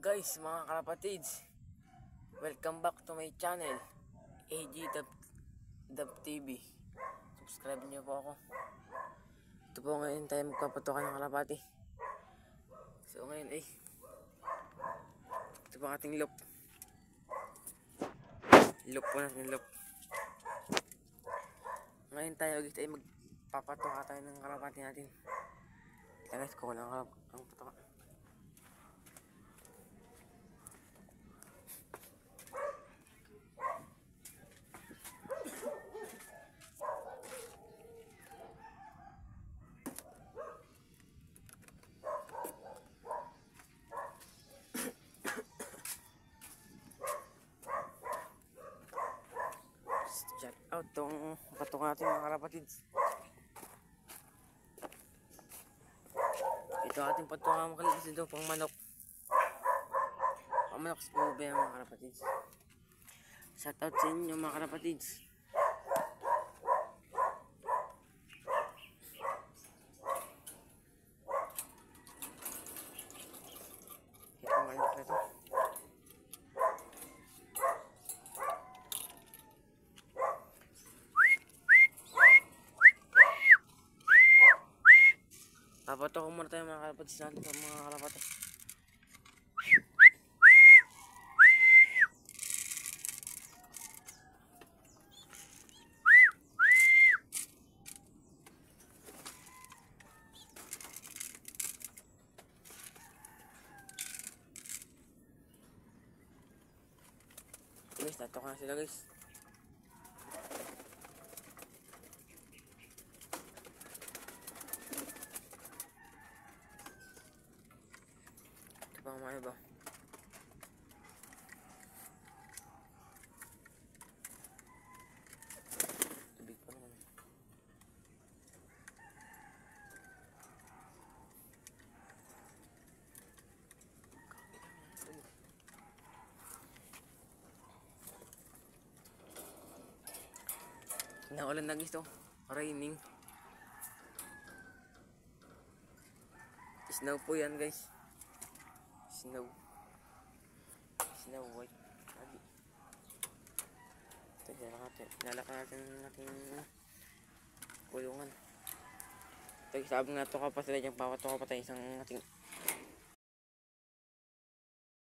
Guys, mga kalapatids, welcome back to my channel, AG Dub TV. Subscribe niyo po ako. Ito po ngayon tayo magpapatukan ng kalapati. So ngayon ito po ating loop. Loop po natin, loop. Ngayon tayo magpapatuka tayo ng kalapati natin. Guys, ko lang ang patuka. Check out tong patuka natin mga kalapatids. Ito ating patuka mga kalapatids, ito pang manok. Pang manok sa ube mga kalapatids. Shout out sa inyo mga kalapatids. Ito manok na ito. Papatok ko muna tayo mga kalapatids natin sa mga kalapati. Guys, natok na sila guys. Ito pa mga iba. Tubig pa naman. Naulan na guys to. Raining. Snow po yan guys. Snow white. Ito, nalaka natin ng ating kulungan. Ito, sabi nga to ka pa sila dyan, papatuka pa tayo isang ating